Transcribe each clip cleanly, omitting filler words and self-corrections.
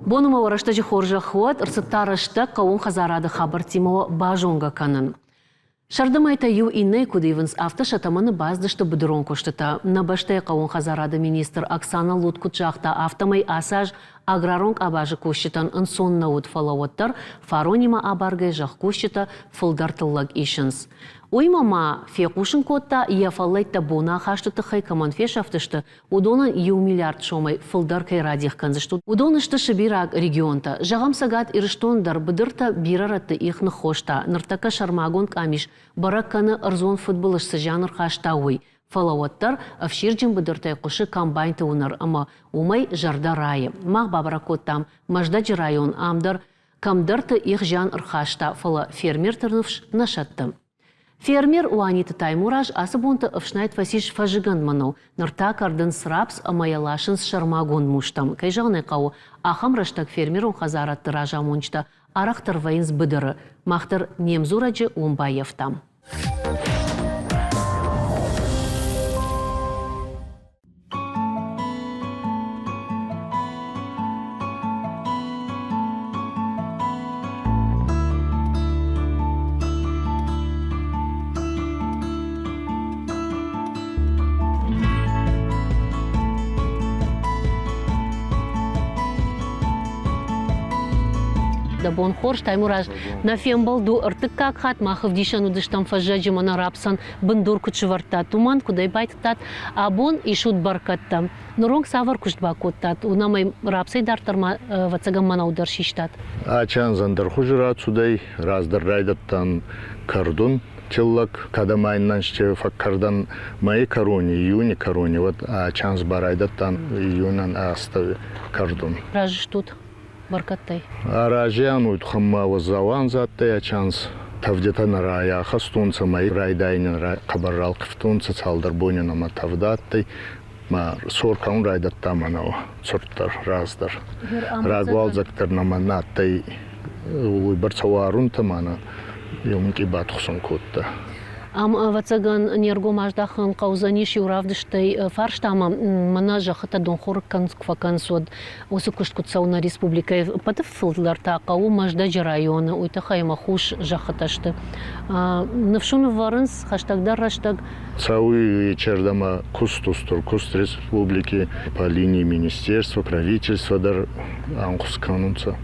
Бонума варыштажы хоржа хуат, ырсыттарышты қауын хазарады хабар тимова бажонга канын. Шардымайта ю инней кудывынс авто шатаманы баздышты бұдырон көштіта. Набаштай қауын хазарады министр Оксана Луткутжақта автомай асаж аграронг абажы көштітан үнсонна ұд фалауаттар фаронима абаргай жақ көштіта фылдартыллаг ишінс. Оймама фекушын котта яфалайтта бона хаштыты хайкаман фешафтышты удонан ю миллиард шомай фылдар кайрадих канзышту. Удонышты шыбирак регионта. Жағам сагат ирыштондар бұдырта бирараты ихны хошта. Ныртака шармагон камиш баракканы ырзон футболышсы жанр хашта уй. Фалауаттар авширджин бұдыртай құшы комбайнты унар, ама умай жарда райы. Мақ бабаракоттам маждаджы район амдар камдырты их жан ырхашта фала фермер тырнывш нашатты. Фермер уаниты таймураж асыбонты ывшнайт васиш фажиган манау. Нырта кардын срапс амаялашынс шармагон муштам. Кайжағынай қау ахам раштак фермерун хазаратты ража мончта арақтыр вайынс бұдыры. Мақтыр немзураджы умбаевтам. Бон хорш таймураж на фембалду ыртык как хат махов дишану дыштам фажаджи мана рапсан бындур кучварта туман кудай байттат а бон ишут баркатта нуронг савар куштбакоттат унамай рапсай дартарма вацагам мана удар шиштат ачан зандар хужрат судай раздар райдаттан кардун Чиллак, когда майнан ще факкардан мои корони, июни корони, вот ачанс барайдаттан июнан астави кардун. Ражиш тут баркаттай. Аражиан уйтхамма возаван заттай ачанс тавдета на рая хастунца мои райдайнин кабаррал кифтунца цалдар бонина ма тавдаттай ма соркаун райдаттан манау цурттар раздар. Рагвалзактар наманаттай уйбарцаварунта мана Юмки батхусон котта. Вацаган нергомаждахан каузаниш юравдыштай фарштама мана жахата донхор кансквакансод осукушткутсауна республика патыфылларта кау маждажы районы уйтахайма хуш жахаташты. Навшуны варынс хаштагдар раштаг. Цауи вечердама кустустур куст республики по линии министерства, правительства дар анкусканунца.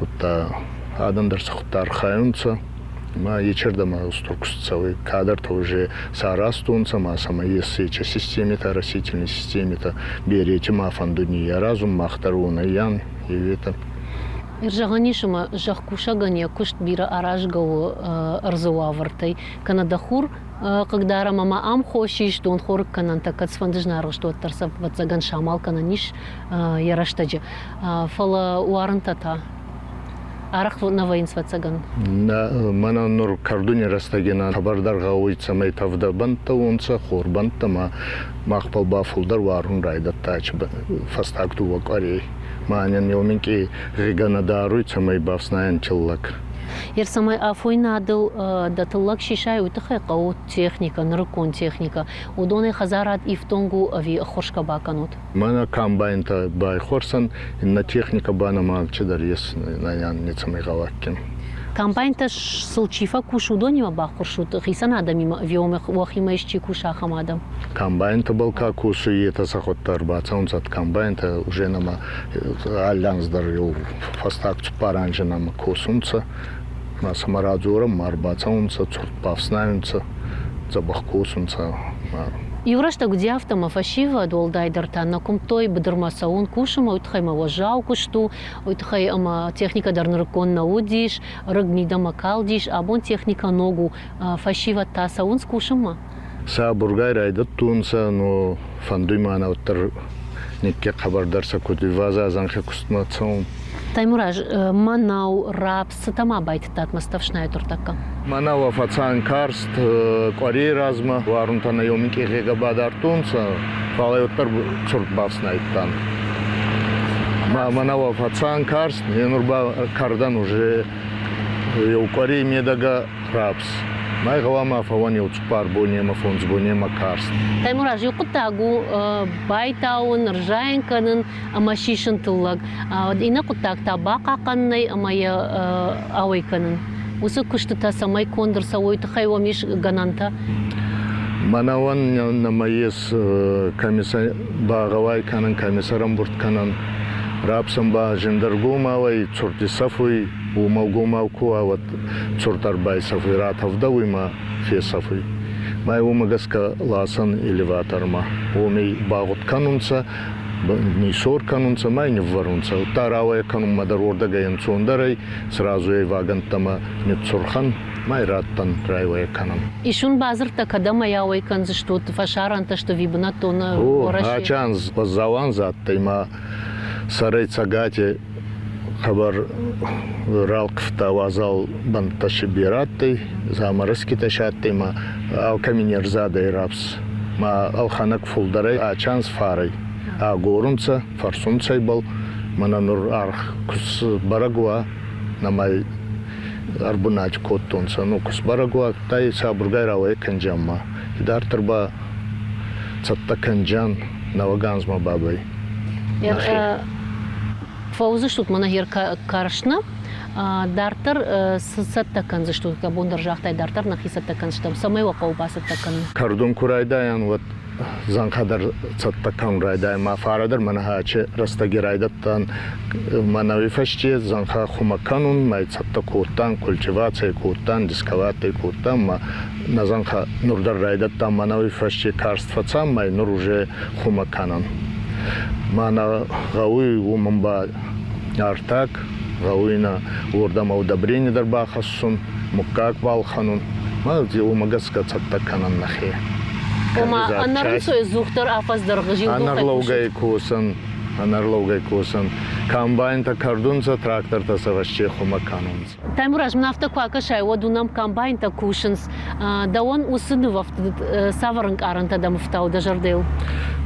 Утта адамдар сахтар хайунца. Ма вечердама устуркустцавый кадр-то уже сарастунца, ма сама есеча системе-то, растительной системе-то, берете ма фандуния разум, махтаруна ян, и это. Иржаганишима жахкушагане кушт бира аражгау арзуавартай. Канадахур, когда рамама ам хошиш, дон хорк кананта кацфандыжнару, что тарса вацаган шамал кананиш яраштаджи. Фала уарантата. Арах на воинс вацаган. Мана нур кардуни растагена хабардарга уйца май тавда банта унца хор банта ма махпал бафулдар варун райдатта ч фастакту вакари манен йоминки ригана даруйца май бафснаен чиллак. Ерсамай афойна адыл датыллак шишай уйтахай қау техника, нырыкон техника. Удоны хазарат ифтонгу ави хоршка баканут. Мана комбайнта бай хорсан, на техника бана малчадар ес наян нецамай галаккин. Комбайнта сылчифа куш удонима бахоршут, хисан адамима виомех вахимаишчи куша хамадам. Комбайнта балка кушу ета сахоттар бацаунцат комбайнта уже нама алянздар ил фастакчу паранжа нама кусунца. На самарадзура марбацаунца, цуртпавснавинца, забахкусунца. Юрашта где автома фашива долдайдарта на кумтой бдырмасаун кушама уйтхайма важау кушту уйтхай ама техника дарныркон наудиш рыгнидама калдиш абон техника ногу фашива тасаун скушама. Са бургай райдат тунца но фандуймана уттар никке хабардарса куди ваза занхе кустмацаун. Таймураж, манау, рапс, тама байттат маставшная туртака. Манау фацан карст, кори разма, варунта на йомике хега бадартунца, фалайоттар чуртбавснайттан. Манау фацан карст, енурба кардан уже кори медага рапс. Май гавама фавани уцпар бонема фонз бонема карст. Таймураж, юқыттагу байтауын, ржайынканын, ама шишынтыллаг. Ина қыттақта бақақаннай, амая ауайканын. Осы күштіта самай кондырса ойты хайуамиш гананта? Манаван намайес комиссар бағавай канан, комиссарам буртканан. Рапсам ба жиндаргумавай, цуртисафуй, умавгумавку, а вот цуртарбай сафуй ратавдавуй ма фесафуй. Май умагаска ласан элеваторма. Умей багут канунца, не сор канунца, май не варунца. Таравая канун мадар орда гаен цундарай, сразу ей вагантама не цурхан, май раттан райвая канун. Ишун базырта когда моя ойканзы, что фашаранта, что вибна тона вораши. Ачанз позаван заттайма. Сарай цагати хабар ралкфта вазал банташи бираттай, замарыски ташаттай ма алкаминер задай рапс. Ма алханак фулдарай ачанс фарай. А горунца, фарсунцай был, мана нур арх кус барагуа, намай арбунач коттунца, ну кус барагуа, тай сабургай равай канджамма. Идар тарба цатта канджан наваганзма бабай. Фаузы штут мана хер каршна, дартар саттакан за штут кабундар жахтай дартар нахи саттакан штам самай вақау басаттакан. Кардун курайдаян вот занқадар саттакан райдай ма фарадар мана хаче растаги райдаттан мана вифашче занқа хумаканун май саттакуттан культивация куттан дисковатый куттан ма на занқа нурдар райдаттан мана вифашче карствацам май нур уже хумаканан. Мана гауи умамба артак, гауина урдама удобрение дарбахасун, мукак балханун, малди умагаска цаттаканан нахе. Ома анарусой зухтар афаз даргажил анарлаугай косан, комбайн-та кардунца, трактор-та савашче хумаканунца. Таймураж, нафта квака шайва дунам комбайн-та кушанс, да он усыдывав саваранг аранта дамфтау дажардел.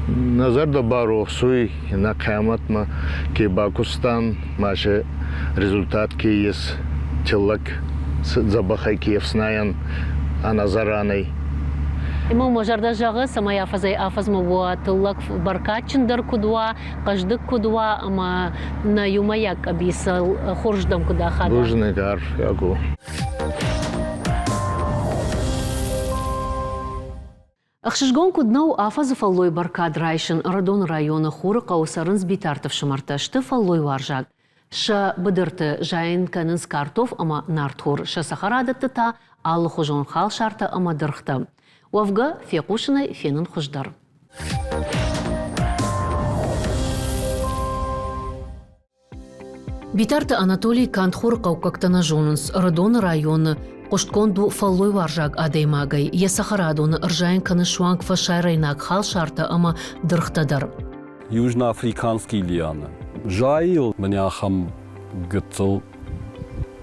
Назар да бару суй на каматма ки Бакустан маше результат ки ес тиллак забахай киевснаян аназараной. Ему можарда жағы самай афазай афазма буа тиллак баркачындар кудуа, каждык кудуа, ама на юмаяк абисал хорждам куда хада. Бужный гар ягу. Ахшишгон куднау афазы фаллой баркад райшын Радон районы хуры қаусарын сбитартов шымарташты фаллой варжак. Ша быдырты жайын кәнінс картов ама нартхур. Ша сахарадытты та алы хужон хал шарты ама дырхты. Уавга фекушынай фенін хуждар. Битарты Анатолий Кантхур қаукактана жонынс Радон районы Қоштконду фаллой варжак адаймагай, Ясахарадон ржайн канышуанг фашайрайнак хал шарта ама дырхтадар. Южноафриканский лианы. Жаил маняхам гыцл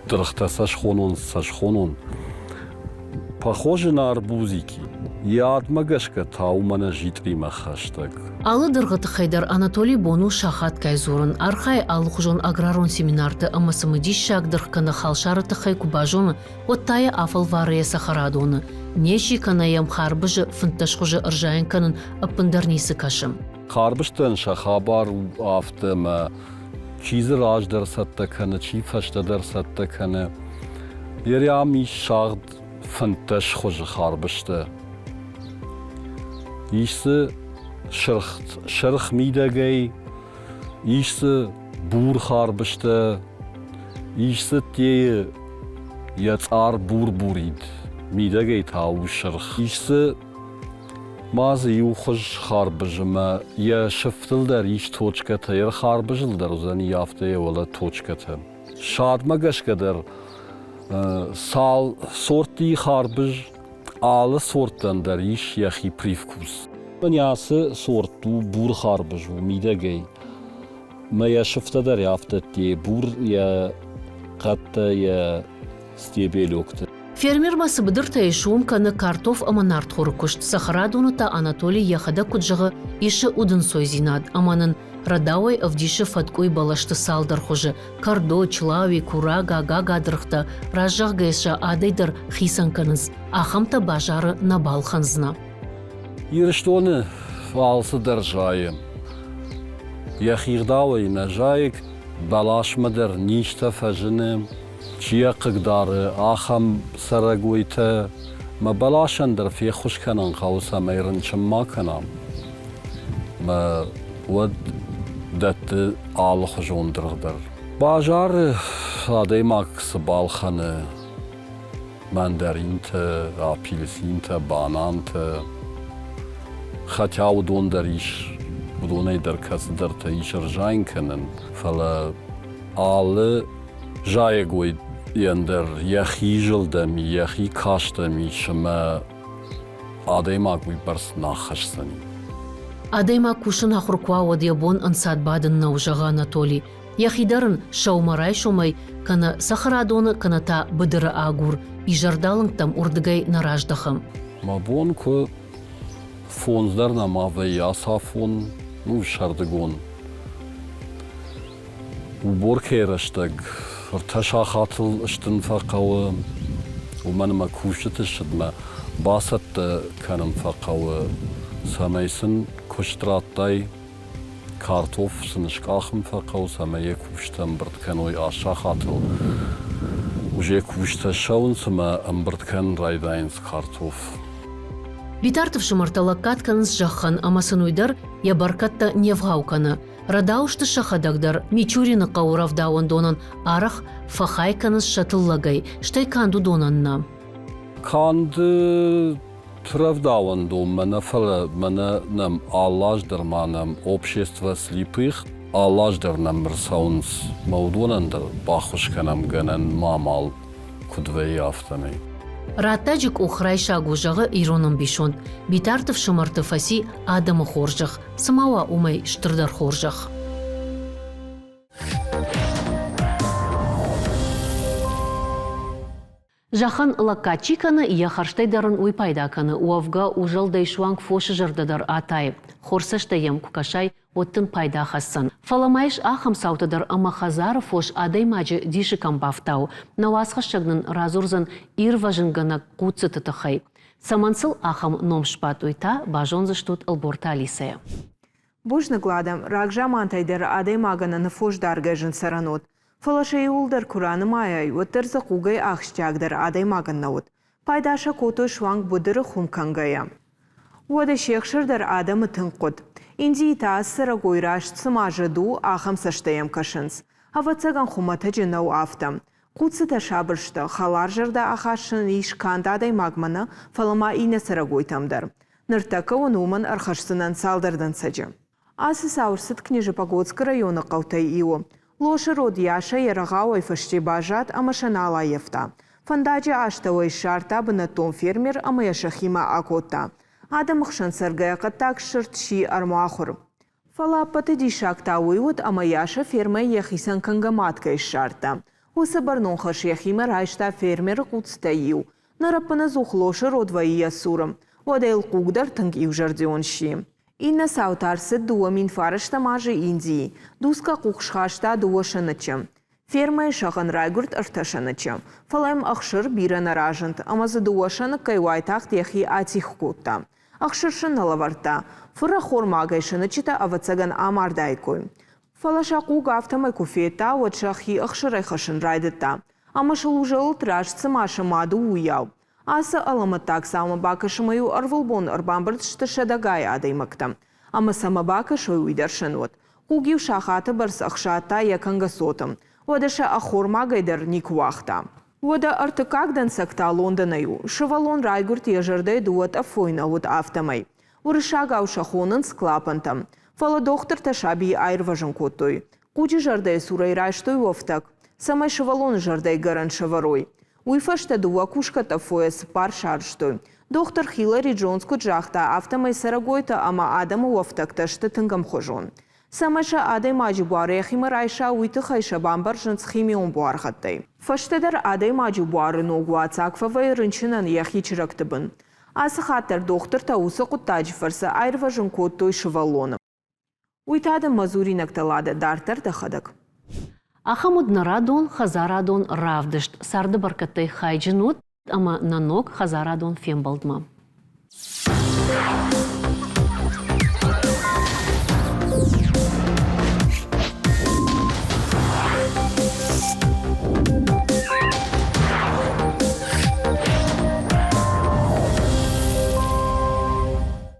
дырхта сашхонон. Похоже на арбузики. Я отмагашка таумана житри махаштаг. Алы дыргыты хайдар Анатолий Бону шахат кайзурын. Архай алы хужон аграрон семинарты амасымыдиш шаг дырхканы халшарыты хай кубажоны, оттая афал варыя Сахарадоны. Неши канаям харбыжы фынташхужы ыржайын канын апындарнисы кашым. Харбыштын шахабар афтыма, чизы раж дырсатта каны, чи фашта дырсатта каны. Ерями шагд фынташхужы харбышты. Ишсы шырх мидагай, ишсы бур харбышты, ишсы тее яцар бур бурид, мидагай тау шырх. Ишсы мазы юхыж харбыжыма, я шыфтылдар иш точката, ер харбыжылдар, узани яфтая ола точката. Шадмагашкадар сал сорти харбыж, алы сорттандар иш яхи привкус. Манясы сорту бур харбыжу, мидагай. Мая шыфтадар яфтатте, бур я қатта я стебелёкты. Фермер масы быдырта ишуым каны картоф аманарт хоры кушт. Сахарадуны та Анатолий яхада куджығы иші удын сой зинад. Аманын радауай авдиши фаткуй балашты салдар хожы, кардо, члави, курага, гагадрыхта, ражжах гайша адайдар хисанканыз, ахамта бажары набалханзна. Ирштоны фалсы держаем. Яхирдауай нажаек, балашмадер ништа фажинем, чия кагдары ахам сарагуйта, ما بلاشن در فی خوش کنن خواست میرن چما کنم ما ود دت آل خجون در باجار آدی ماکس بالخانه مندرین تا آپیلسین تا بانان تا خطا ودون دریش ودونی در کس در تایش رجاین کنن فلا آل جای گوید یندر یخی جلدمی یخی کاشتمی شما آدیما گوی برس ناخشتنی Адайма кушын ахурква одиабон ансад бадын наужага Анатолий. Яхидарın шаумарай шумай, кана сахарадоны каната быдыры агур, и жардалыңтам урдыгай нараждахым. ма бон ко фонздарна ма веяса фон ну шардыгон убор керештаг ارتشا خاطل اشتن فقوة ومن ما كوشت الشدمة باست كانم فقوة سميسن كشتراتاي كارتوف سنشكاخم فقوة سمية كوشتن برد كانوي آشا خاطل وجي كوشت شون سما امبرد كان رايداينس كارتوف Битартов шумарталаккат каныз жаххан амасынуйдар ябаркатта невгауканы. Радаушты шахадагдар Мичурина кауравдауан донан арах фахай каныз шатыллагай, штай канду донанна. Канды правдауан дом, мана фала, мана нам аллаждар манам общество слепых, аллаждар нам рсаунс маудонандар бахушканам ганан мамал кудвей автаны. Раттаджик ухрай шагужага иронам бишон. Битартов шумартыфаси адамы хоржах, самава умай штырдар хоржах. Жахан лакачиканы яхарштайдарын уйпайдаканы уавга ужалдай шуанг фоши жардадар атай. Хорсаштаем кукашай оттын пайда хассан. Фаламайш ахам саутадар амахазары фош адай маджы диши камбафтау. Навасхашчагнын разурзан ирважынгана куцытытахай. Самансыл ахам номшпат уйта бажонзыштут алборта алисая. Бужны гладам рагжа мантайдар адай магана фош даргажын саранот. Фалашай улдар кураны майай, уттырзы кугай ахшчагдар адай маганнаут. Пайдаша котой шванг будыры хумкангая. Уада шекшырдар адамы тынқуд. Инди итаас сыра гойраш цымажыду ахам саштаям кашынс. Авацаган хумата жинау автам. Куцыта шабыршты, халар жырда ахашын ишканда адай магмана фалама ине сыра гойтамдар. Ныртака онуман архашсынан салдардан саджы. Асы саурсыт Книжепогодск районы қаутай ио. Лоши род яша ярагауай фашти бажат амашанала ефта. Фандаджи аштауай шарта бынатон фермер амаяшахима акота. Адам хшан саргая катак шыртши армуахур. Фала патыди шакта уйвуд амаяша ферма яхисан кангаматка из шарта. Усы барнон хаш яхима райшта фермер куцтаю. Нарапана зух лоши род ваия сурам. Вадайл кугдар танк ивжардионши. Инна саутарсы дуа минфарышта мажы Индии, дуска кухшхашта дуа шанычы. Ферма шахан райгурт арташанычы. Фалайм ахшыр бира наражант, амазы дуа шанық кайвайтақ яхи атих кутта. Ахшыр шыналаварта, фыра хормагай шанычыта авацаган амардайкой. Фалашаку гафтамай куфета, ватшахи ахшырай хашын райдыта. Амашыл ужал трашцы маша маду уяу. Асы аламаттак самабака шымаю арвылбон арбамбырт шташадагай адаймактам. Ама самабака шой уйдаршанот. Кугив шахата барс ахшата якангасотам. Вадаша ахормагайдар никвахта. Вада артыкагдан сакта Лондонаю. Шавалон райгурт ежардай дуат афойна вот автомай. Урышагау шахонын склапантам. Фала доктор ташаби айрважан котой. Кучи жардай сурай райштой вофтак. Самай шавалон жардай гаран шаварой. Уйфашта дуа кушката фоес пар шарштой. Доктор Хилари Джонс куджахта автомай сарагойта ама адаму вофтакта штатынгам хожон. Самаша адай маджубуары яхима райша уйты хайша бамбар жынц химион буархаттай. Фаштадар адай маджубуары ногу ацакфавай рынчинан яхи чирактыбын. Асы хаттар доктор таусы куттаджи фарса айрважын коттой шывалоны. Уйтады мазуринок талады дартар дахадак. Ахамуд нарадон, хазарадон равдышт. Сарды баркаттай хайджинут, ама нанок хазарадон фембалдма.